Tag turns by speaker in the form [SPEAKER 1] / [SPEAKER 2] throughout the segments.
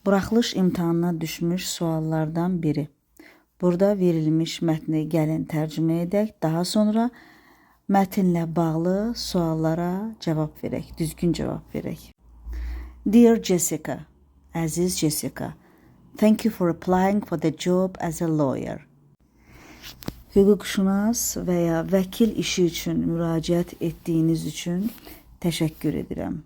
[SPEAKER 1] Buraxılış imtahanına düşmüş suallardan biri. Burada verilmiş mətni gəlin tərcümə edək. Daha sonra mətnlə bağlı suallara cavab verək, düzgün cavab verək. Dear Jessica, əziz Jessica, thank you for applying for the job as a lawyer. Hüquqşünas və ya vəkil işi üçün müraciət etdiyiniz üçün təşəkkür edirəm.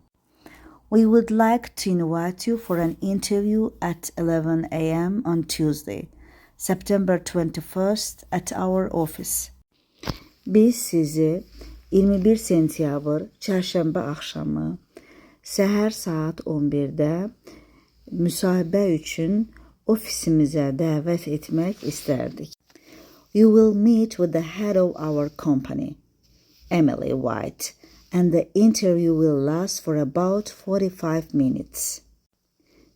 [SPEAKER 1] We would like to invite you for an interview at 11 a.m. on Tuesday, September 21st at our office. Biz sizi 21 sentyabr çərşənbə axşamı səhər saat 11-də müsahibə üçün ofisimizə dəvət etmək istərdik. You will meet with the head of our company, Emily White, and the interview will last for about 45 minutes.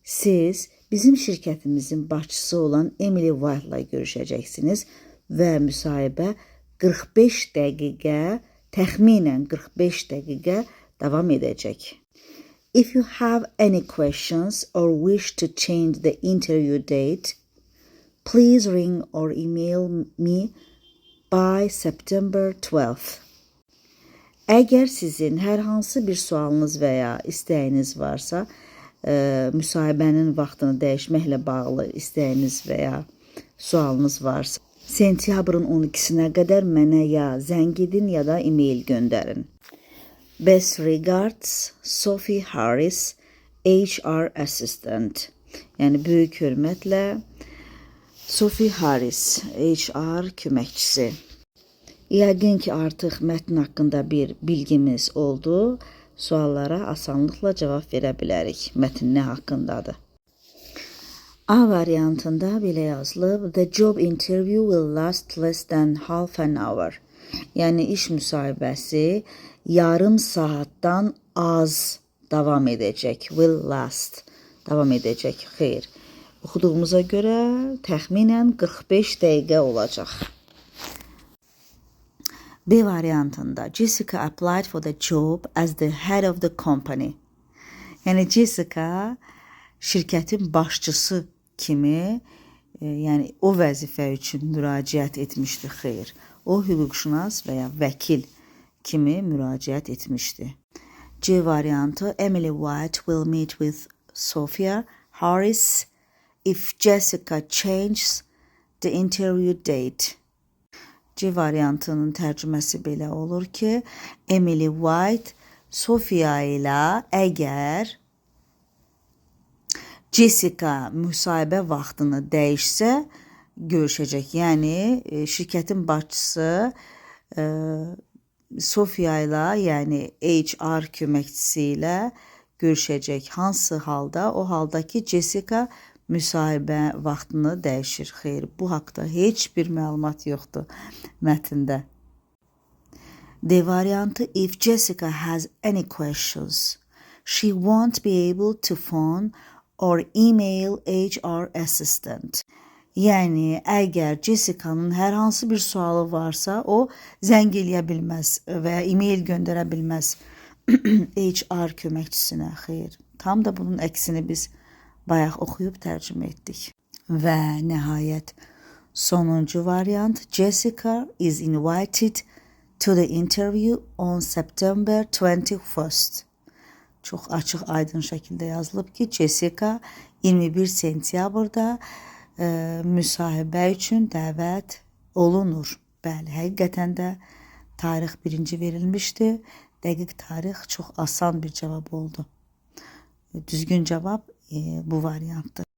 [SPEAKER 1] Siz bizim şirkətimizin başçısı olan Emily White-la görüşəcəksiniz və müsahibə 45 dəqiqə, təxminən 45 dəqiqə davam edəcək. If you have any questions or wish to change the interview date, please ring or email me by September 12th. Əgər sizin hər hansı bir sualınız və ya istəyiniz varsa, müsahibənin vaxtını dəyişməklə bağlı istəyiniz və ya sualınız varsa, sentyabrın 12-sinə qədər mənə ya zəng edin ya da e-mail göndərin. Best regards, Sophie Harris, HR Assistant. Yəni böyük hörmətlə Sophie Harris, HR köməkçisi. Yəqin ki, artıq mətn haqqında bir bilgimiz oldu. Suallara asanlıqla cavab verə bilərik. Mətn nə haqqındadır? A variantında belə yazılıb. The job interview will last less than half an hour. Yəni iş müsahibəsi yarım saatdan az davam edəcək. Will last. Davam edəcək. Xeyr. Oxuduğumuza görə təxminən 45 dəqiqə olacaq. B variantında Jessica applied for the job as the head of the company. Yəni Jessica şirkətin başçısı kimi, yəni o vəzifə üçün müraciət etmişdi. Xeyr. O hüquqşünas və ya vəkil kimi müraciət etmişdi. C variantı Emily White will meet with Sophia Harris if Jessica changes the interview date. C variantının tərcüməsi belə olur ki, Emily White Sophia ilə əgər Jessica müsahibə vaxtını dəyişsə görüşəcək. Yəni şirkətin başçısı Sophia ilə, yəni HR köməkçisi ilə görüşəcək. Hansı halda? O halda ki, Jessica müsahibə vaxtını dəyişir. Xeyr, bu haqda heç bir məlumat yoxdur mətndə. D variantı if Jessica has any questions, she won't be able to phone or email HR assistant. Yəni, əgər Jessica'nın hər hansı bir sualı varsa, o zəng eləyə bilməz və e-mail göndərə bilməz HR köməkçisinə. Xeyr, tam da bunun əksini biz bayaq oxuyub tərcümə etdik. Və nəhayət sonuncu variant Jessica is invited to the interview on September 21st. Çox açıq, aydın şəkildə yazılıb ki, Jessica 21 sentyabrda müsahibə üçün dəvət olunur. Bəli, həqiqətən də tarix birinci verilmişdi. Dəqiq tarix çox asan bir cavab oldu. Düzgün cavab bu variantdır.